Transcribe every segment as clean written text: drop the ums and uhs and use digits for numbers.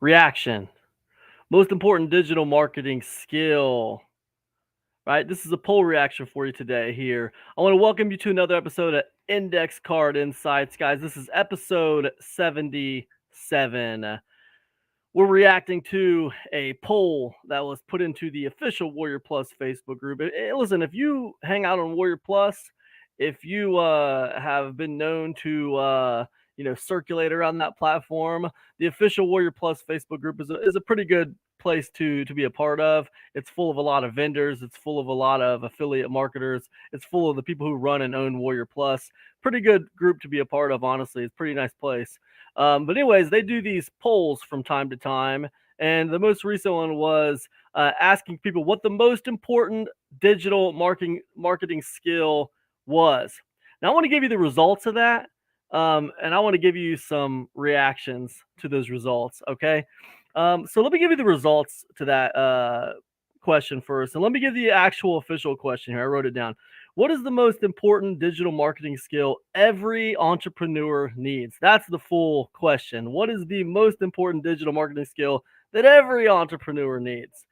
Reaction. Most important digital marketing skill, right? This is a poll reaction for you today here. I want to welcome you to another episode of Index Card Insights, guys. This is episode 77. We're reacting to a poll that was put into the official Warrior Plus Facebook group. Listen, if you hang out on Warrior Plus, if you have been known to circulate around that platform, the official Warrior Plus Facebook group is a pretty good place to be a part of. It's full of a lot of vendors. It's full of a lot of affiliate marketers. It's full of the people who run and own Warrior Plus. Pretty good group to be a part of, honestly. It's a pretty nice place. But anyways, they do these polls from time to time, and the most recent one was asking people what the most important digital marketing skill was. Now, I want to give you the results of that, and I want to give you some reactions to those results. Okay, so let me give you the results to that question first, and let me give the actual official question here. I wrote it down. What is the most important digital marketing skill every entrepreneur needs? That's the full question. What is the most important digital marketing skill that every entrepreneur needs?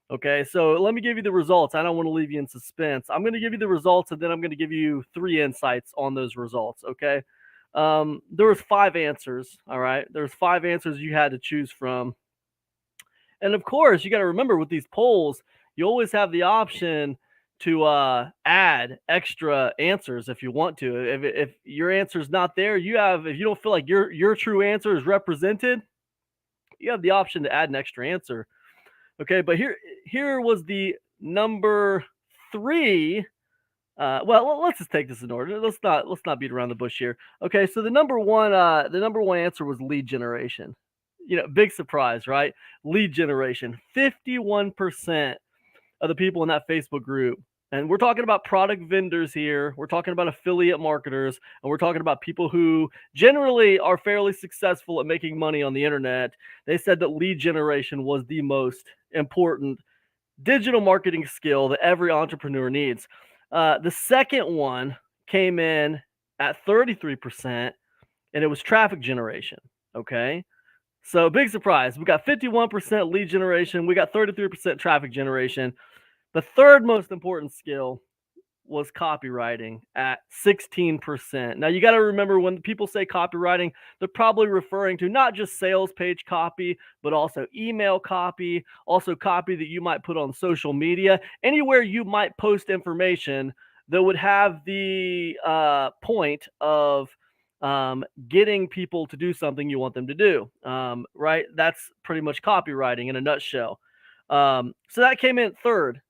Okay, so let me give you the results. I don't want to leave you in suspense. I'm going to give you the results, and then I'm going to give you 3 insights on those results. Okay, there was 5 answers. All right, there's 5 answers you had to choose from, and of course, you got to remember with these polls, you always have the option to add extra answers if you want to. If your answer is not there, if you don't feel like your true answer is represented, you have the option to add an extra answer. Okay, but here was the number three. Well, let's just take this in order. Let's not beat around the bush here. Okay, so the number one answer was lead generation. Big surprise, right? Lead generation. 51% of the people in that Facebook group, and we're talking about product vendors here. We're talking about affiliate marketers, and we're talking about people who generally are fairly successful at making money on the internet. They said that lead generation was the most important digital marketing skill that every entrepreneur needs. The second one came in at 33%, and it was traffic generation. Okay. So big surprise. We got 51% lead generation. We got 33% traffic generation. The third most important skill was copywriting at 16%. Now you got to remember when people say copywriting, they're probably referring to not just sales page copy, but also email copy, also copy that you might put on social media, anywhere you might post information that would have the point of getting people to do something you want them to do. Right? That's pretty much copywriting in a nutshell. So that came in third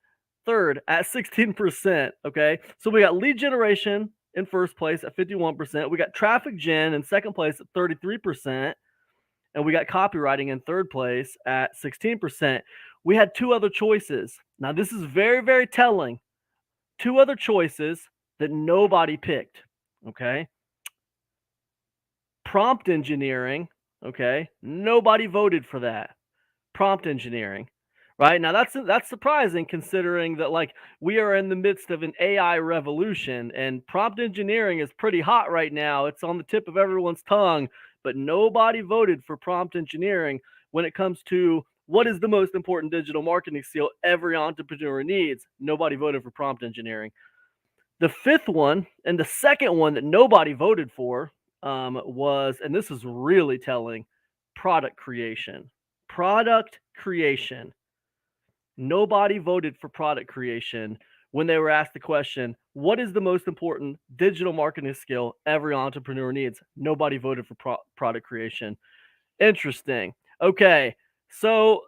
at 16%. Okay. So we got lead generation in first place at 51%. We got traffic gen in second place at 33%. And we got copywriting in third place at 16%. We had two other choices. Now, this is very, very telling. Two other choices that nobody picked. Okay. Prompt engineering. Okay. Nobody voted for that. Prompt engineering. Right? Now that's surprising considering that we are in the midst of an AI revolution and prompt engineering is pretty hot right now. It's on the tip of everyone's tongue, but nobody voted for prompt engineering when it comes to what is the most important digital marketing skill every entrepreneur needs. Nobody voted for prompt engineering. The fifth one and the second one that nobody voted for was, and this is really telling, product creation. Product creation. Nobody voted for product creation when they were asked the question, what is the most important digital marketing skill every entrepreneur needs? Nobody voted for product creation. Interesting. Okay, so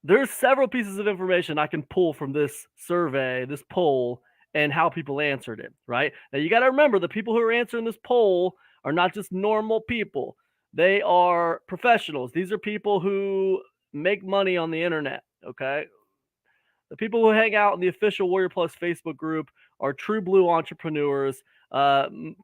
there's several pieces of information I can pull from this survey, this poll, and how people answered it, right? Now, you got to remember the people who are answering this poll are not just normal people. They are professionals. These are people who make money on the internet, okay? The people who hang out in the official Warrior Plus Facebook group are true blue entrepreneurs.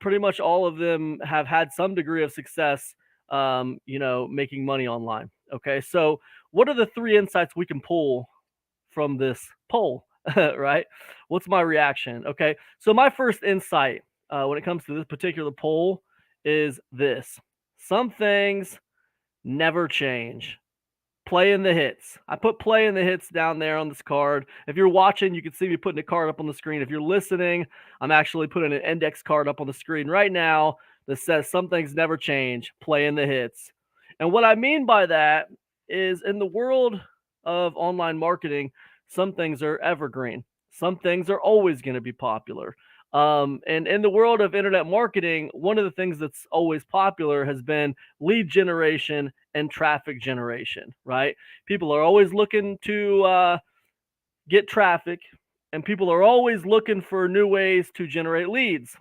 Pretty much all of them have had some degree of success, making money online. Okay, so what are the 3 insights we can pull from this poll? Right? What's my reaction? Okay, so my first insight when it comes to this particular poll is this: some things never change. Play in the hits. I put play in the hits down there on this card. If you're watching, you can see me putting a card up on the screen. If you're listening, I'm actually putting an index card up on the screen right now that says some things never change. Play in the hits. And what I mean by that is, in the world of online marketing, some things are evergreen. Some things are always going to be popular. And in the world of internet marketing, one of the things that's always popular has been lead generation and traffic generation, right? People are always looking to get traffic, and people are always looking for new ways to generate leads.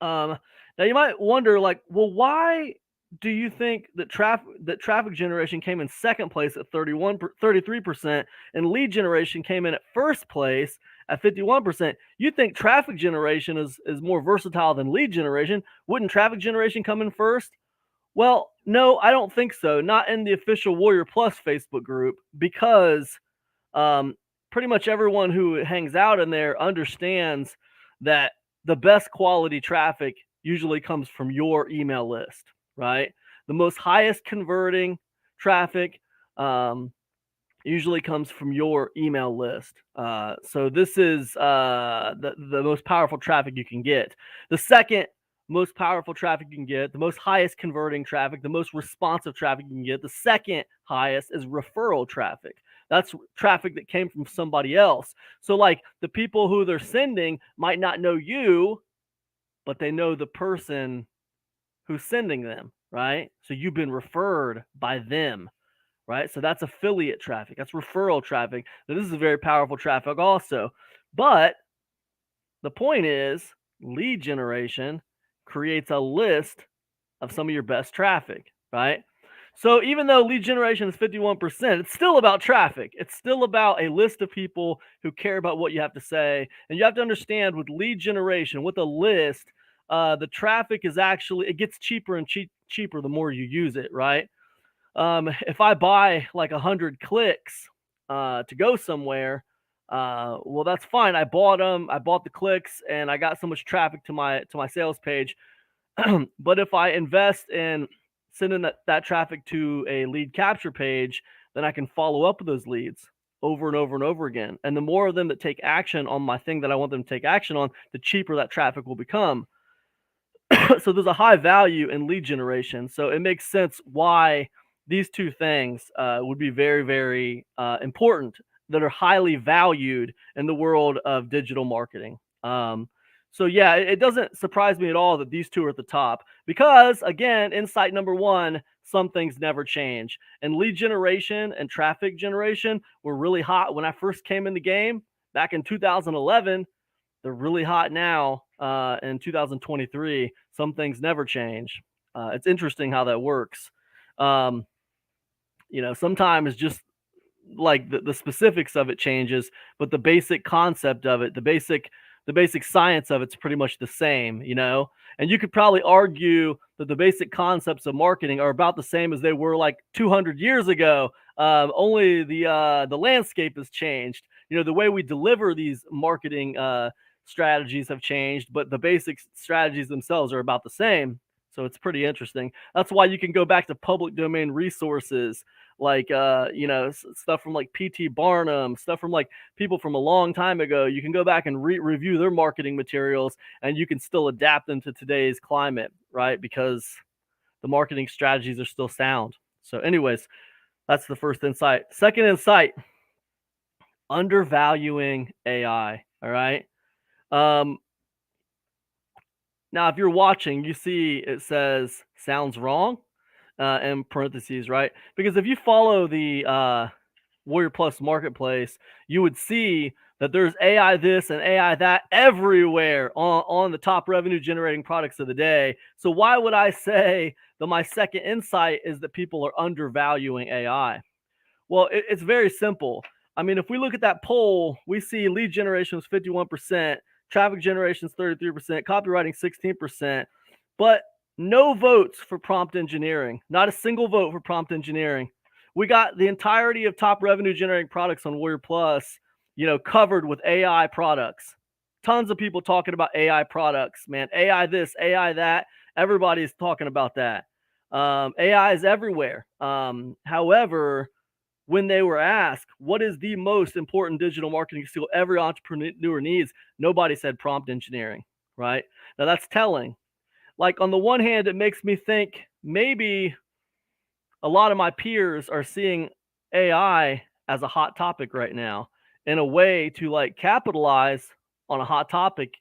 Now you might wonder, like, well, why do you think that traffic generation came in second place at 33%, and lead generation came in at first place at 51%? You think traffic generation is more versatile than lead generation? Wouldn't traffic generation come in first? Well, no, I don't think so. Not in the official Warrior Plus Facebook group, because pretty much everyone who hangs out in there understands that the best quality traffic usually comes from your email list, right? The most highest converting traffic usually comes from your email list. So this is the most powerful traffic you can get. The second most powerful traffic you can get, the most highest converting traffic, the most responsive traffic you can get, the second highest is referral traffic. That's traffic that came from somebody else. So like the people who they're sending might not know you, but they know the person who's sending them, right? So you've been referred by them, right? So that's affiliate traffic. That's referral traffic. Now, this is a very powerful traffic also. But the point is, lead generation creates a list of some of your best traffic, right? So even though lead generation is 51%, it's still about traffic. It's still about a list of people who care about what you have to say. And you have to understand, with lead generation, with a list, the traffic is actually, it gets cheaper and cheaper the more you use it, right? If I buy like 100 clicks to go somewhere, well, that's fine. I bought them. I bought the clicks, and I got so much traffic to my sales page. But if I invest in sending that traffic to a lead capture page, then I can follow up with those leads over and over and over again. And the more of them that take action on my thing that I want them to take action on, the cheaper that traffic will become. So there's a high value in lead generation. So it makes sense why these two things would be very, very important, that are highly valued in the world of digital marketing. So yeah, it doesn't surprise me at all that these two are at the top, because again, insight number one, some things never change. And lead generation and traffic generation were really hot when I first came in the game back in 2011. They're really hot now in 2023. Some things never change. It's interesting how that works. Sometimes just like the specifics of it changes, but the basic concept of it, the basic science of it's pretty much the same, and you could probably argue that the basic concepts of marketing are about the same as they were like 200 years ago. Only the landscape has changed. The way we deliver these marketing strategies have changed, but the basic strategies themselves are about the same. So it's pretty interesting. That's why you can go back to public domain resources like stuff from like P.T. Barnum, stuff from like people from a long time ago. You can go back and review their marketing materials, and you can still adapt them to today's climate, right? Because the marketing strategies are still sound. So anyways, that's the first insight. Second insight, undervaluing AI. All right. Now, if you're watching, you see it says sounds wrong in parentheses, right? Because if you follow the Warrior Plus marketplace, you would see that there's AI this and AI that everywhere on the top revenue generating products of the day. So why would I say that my second insight is that people are undervaluing AI? Well, it's very simple. I mean, if we look at that poll, we see lead generation was 51%, traffic generation is 33%, copywriting 16%, but no votes for prompt engineering. Not a single vote for prompt engineering. We got the entirety of top revenue generating products on Warrior Plus, covered with AI products. Tons of people talking about AI products, man. AI this, AI that. Everybody's talking about that. AI is everywhere. However, when they were asked, what is the most important digital marketing skill every entrepreneur needs? Nobody said prompt engineering, right? Now that's telling. Like on the one hand, it makes me think maybe a lot of my peers are seeing AI as a hot topic right now in a way to like capitalize on a hot topic,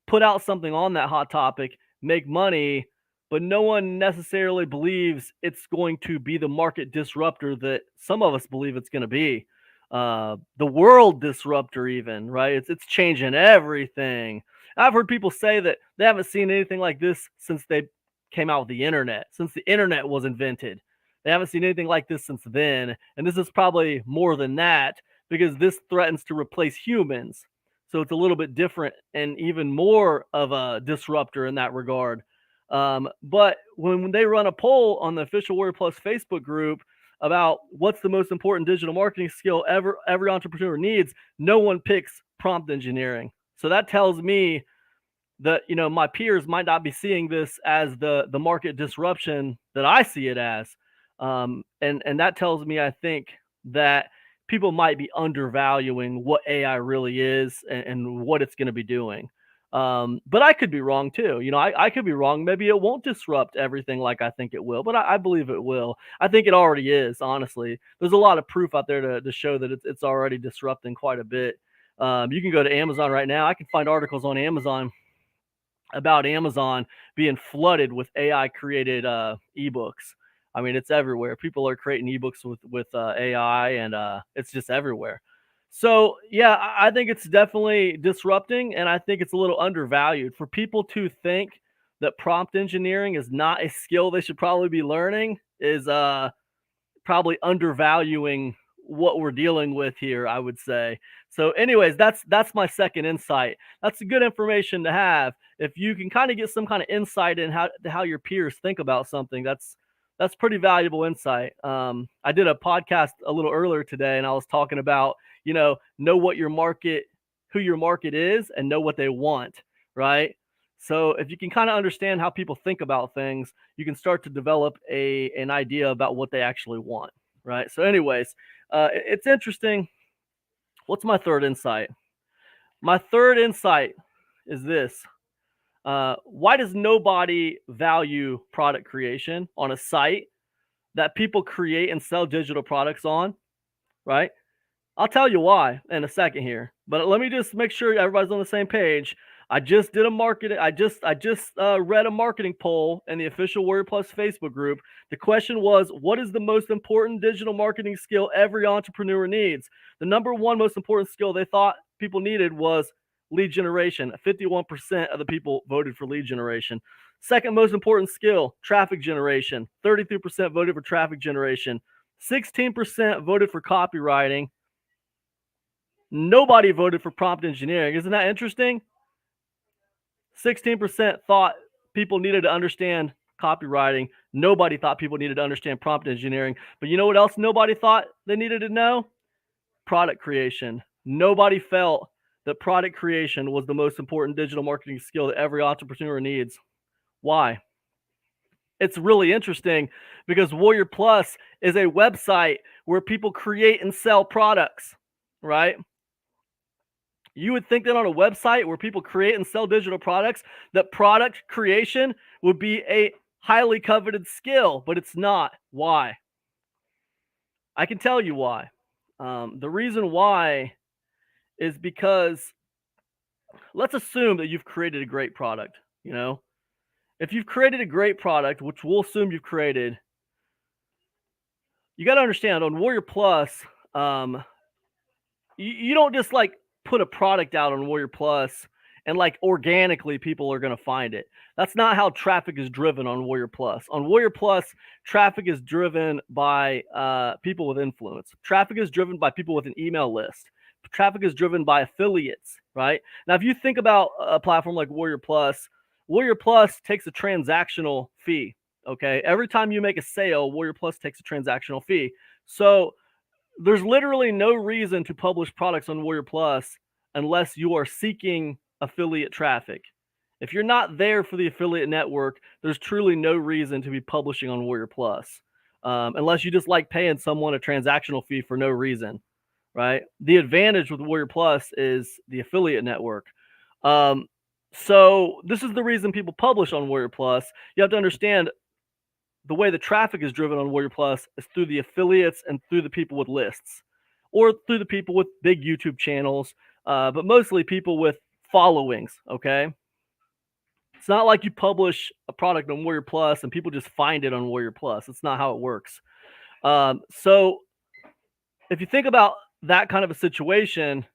put out something on that hot topic, make money, but no one necessarily believes it's going to be the market disruptor that some of us believe it's going to be. The world disruptor, even, right? It's changing everything. I've heard people say that they haven't seen anything like this since they came out with the internet, since the internet was invented. They haven't seen anything like this since then. And this is probably more than that because this threatens to replace humans. So it's a little bit different and even more of a disruptor in that regard. But when they run a poll on the official Warrior Plus Facebook group about what's the most important digital marketing skill every entrepreneur needs, no one picks prompt engineering. So that tells me that my peers might not be seeing this as the market disruption that I see it as. And that tells me, I think, that people might be undervaluing what AI really is and what it's going to be doing. But I could be wrong too. I could be wrong. Maybe it won't disrupt everything like I think it will, but I believe it will. I think it already is, honestly. There's a lot of proof out there to show that it's already disrupting quite a bit. You can go to Amazon right now. I can find articles on Amazon about Amazon being flooded with AI created ebooks. I mean, it's everywhere. People are creating ebooks with AI, and it's just everywhere. So yeah, I think it's definitely disrupting, and I think it's a little undervalued for people to think that prompt engineering is not a skill they should probably be learning is probably undervaluing what we're dealing with here, I would say. So anyways, that's my second insight. That's good information to have. If you can kind of get some kind of insight in how your peers think about something, that's pretty valuable insight. I did a podcast a little earlier today, and I was talking about, know what your market, who your market is, and know what they want, right? So if you can kind of understand how people think about things, you can start to develop an idea about what they actually want, right? So anyways, it's interesting. What's my third insight? My third insight is this. Why does nobody value product creation on a site that people create and sell digital products on, right? I'll tell you why in a second here, but let me just make sure everybody's on the same page. I just did a marketing. I just read a marketing poll in the official Warrior Plus Facebook group. The question was, what is the most important digital marketing skill every entrepreneur needs? The number one most important skill they thought people needed was lead generation. 51% of the people voted for lead generation. Second most important skill, traffic generation. 33% voted for traffic generation. 16% voted for copywriting. Nobody voted for prompt engineering. Isn't that interesting? 16% thought people needed to understand copywriting. Nobody thought people needed to understand prompt engineering. But you know what else nobody thought they needed to know? Product creation. Nobody felt that product creation was the most important digital marketing skill that every entrepreneur needs. Why? It's really interesting because Warrior Plus is a website where people create and sell products, right? You would think that on a website where people create and sell digital products, that product creation would be a highly coveted skill, but it's not. Why? I can tell you why. The reason why is because let's assume that you've created a great product. If you've created a great product, which we'll assume you've created, you got to understand on Warrior Plus, you don't just like put a product out on Warrior Plus and like organically people are going to find it. That's not how traffic is driven on Warrior Plus. On Warrior Plus, traffic is driven by people with influence. Traffic is driven by people with an email list. Traffic is driven by affiliates, right? Now, if you think about a platform like Warrior Plus takes a transactional fee, okay? Every time you make a sale, Warrior Plus takes a transactional fee. So there's literally no reason to publish products on Warrior Plus unless you are seeking affiliate traffic. If you're not there for the affiliate network, there's truly no reason to be publishing on Warrior Plus. unless you just like paying someone a transactional fee for no reason, right? The advantage with Warrior Plus is the affiliate network. So this is the reason people publish on Warrior Plus. You have to understand the way the traffic is driven on Warrior Plus is through the affiliates and through the people with lists, or through the people with big YouTube channels, but mostly people with followings, okay? It's not like you publish a product on Warrior Plus and people just find it on Warrior Plus. That's not how it works. So if you think about that kind of a situation,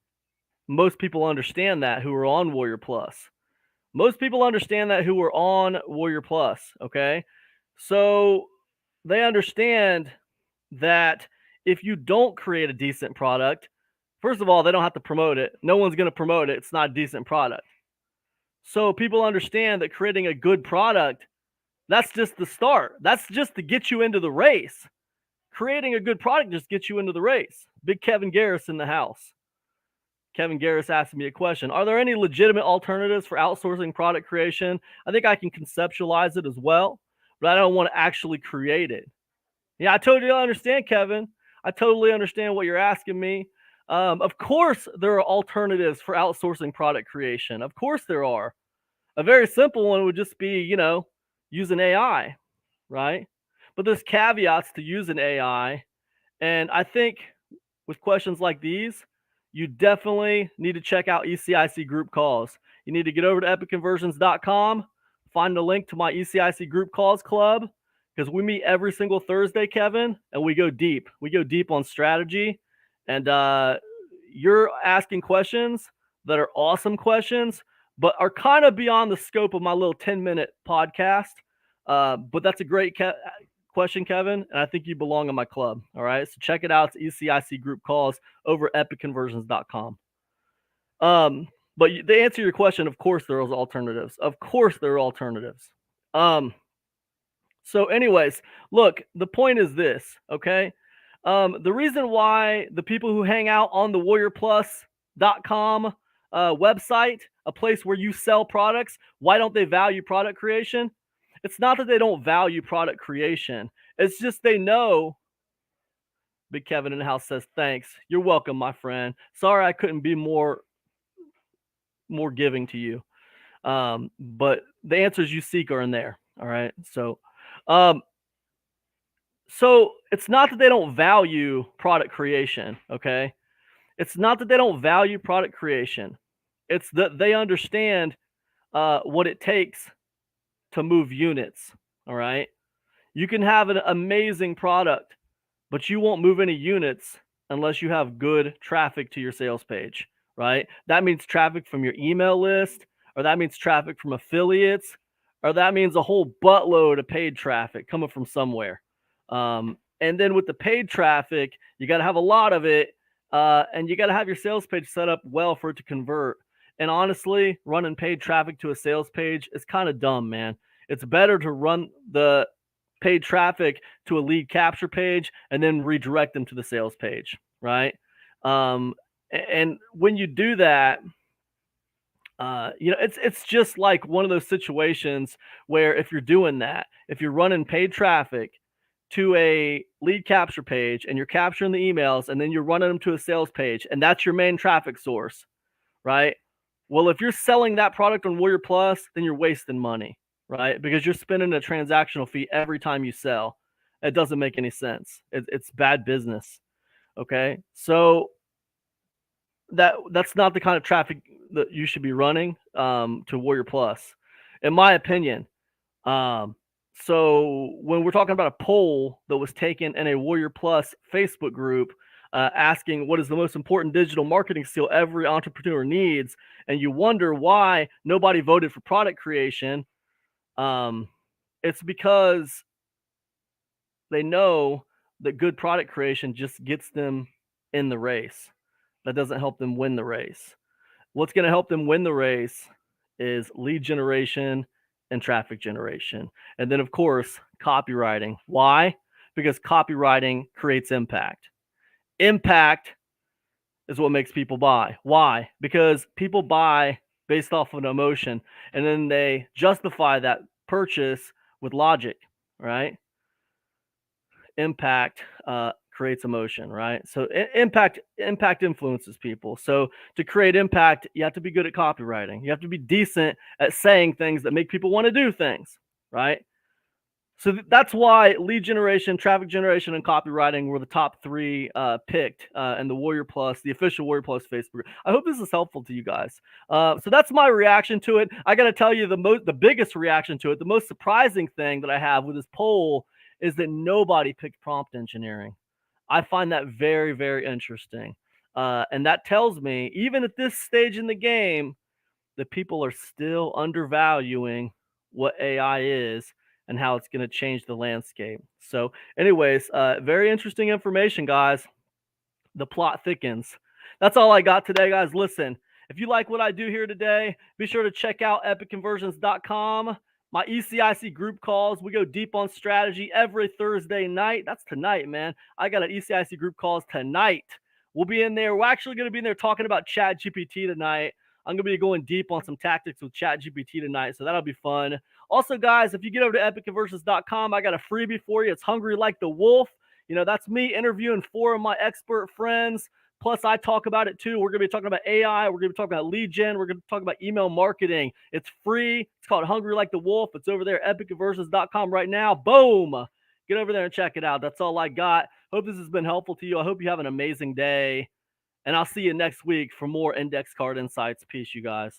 most people understand that who are on Warrior Plus. Most people understand that who are on Warrior Plus, okay? So they understand that if you don't create a decent product, first of all, they don't have to promote it. No one's going to promote it. It's not a decent product. So people understand that creating a good product, that's just the start. That's just to get you into the race. Creating a good product just gets you into the race. Big Kevin Garris in the house. Kevin Garris asked me a question. Are there any legitimate alternatives for outsourcing product creation? I think I can conceptualize it as well, but I don't want to actually create it. Yeah, I totally understand, Kevin. I totally understand what you're asking me. Of course, there are alternatives for outsourcing product creation. Of course, there are. A very simple one would just be, using AI, right? But there's caveats to using AI. And I think with questions like these, you definitely need to check out ECIC group calls. You need to get over to epicconversions.com, find the link to my ECIC group calls club, because we meet every single Thursday, Kevin, and we go deep. We go deep on strategy. And you're asking questions that are awesome questions, but are kind of beyond the scope of my little 10-minute podcast. But that's a great question, Kevin, and I think you belong in my club. All right, so check it out. It's ECIC group calls over epicconversions.com. But to answer your question, of course there are alternatives. Of course there are alternatives. So anyways, look, the point is this, okay? The reason why the people who hang out on the warriorplus.com website, a place where you sell products, why don't they value product creation? It's not that they don't value product creation. It's just they know. Big Kevin in the house says, thanks. You're welcome, my friend. Sorry I couldn't be more giving to you. But the answers you seek are in there. All right. So it's not that they don't value product creation. Okay. It's not that they don't value product creation. It's that they understand what it takes to move units. All right. You can have an amazing product, but you won't move any units unless you have good traffic to your sales page, right? That means traffic from your email list, or that means traffic from affiliates, or that means a whole buttload of paid traffic coming from somewhere. And then with the paid traffic, you got to have a lot of it, and you got to have your sales page set up well for it to convert. And honestly, running paid traffic to a sales page is kind of dumb, man. It's better to run the paid traffic to a lead capture page and then redirect them to the sales page, right? And when you do that, it's just like one of those situations where if you're doing that, if you're running paid traffic to a lead capture page and you're capturing the emails and then you're running them to a sales page and that's your main traffic source, right? Well, if you're selling that product on Warrior Plus, then you're wasting money, right? Because you're spending a transactional fee every time you sell. It doesn't make any sense. It's bad business. Okay. So that's not the kind of traffic that you should be running to Warrior Plus, in my opinion. So when we're talking about a poll that was taken in a Warrior Plus Facebook group, asking what is the most important digital marketing skill every entrepreneur needs, and you wonder why nobody voted for product creation, it's because they know that good product creation just gets them in the race. That doesn't help them win the race. What's going to help them win the race is lead generation and traffic generation. And then, of course, copywriting. Why? Because copywriting creates impact. Impact is what makes people buy. Why? Because people buy based off of an emotion, and then they justify that purchase with logic, right? impact creates emotion, right? So impact influences people. So to create impact, you have to be good at copywriting. You have to be decent at saying things that make people want to do things, right? So that's why lead generation, traffic generation, and copywriting were the top three picked in the Warrior Plus, the official Warrior Plus Facebook. I hope this is helpful to you guys. So that's my reaction to it. I got to tell you the biggest reaction to it, the most surprising thing that I have with this poll is that nobody picked prompt engineering. I find that very, very interesting. And that tells me, even at this stage in the game, that people are still undervaluing what AI is and how it's going to change the landscape. So, anyways, very interesting information, guys. The plot thickens. That's all I got today, guys. Listen, if you like what I do here today, be sure to check out epicconversions.com. My ECIC group calls. We go deep on strategy every Thursday night. That's tonight, man. I got an ECIC group calls tonight. We'll be in there. We're actually going to be in there talking about ChatGPT tonight. I'm going to be going deep on some tactics with ChatGPT tonight, so that'll be fun. Also, guys, if you get over to epicconversions.com, I got a freebie for you. It's Hungry Like the Wolf. You know, that's me interviewing 4 of my expert friends. Plus, I talk about it too. We're going to be talking about AI. We're going to be talking about lead gen. We're going to talk about email marketing. It's free. It's called Hungry Like the Wolf. It's over there at epicconversions.com right now. Boom. Get over there and check it out. That's all I got. Hope this has been helpful to you. I hope you have an amazing day. And I'll see you next week for more index card insights. Peace, you guys.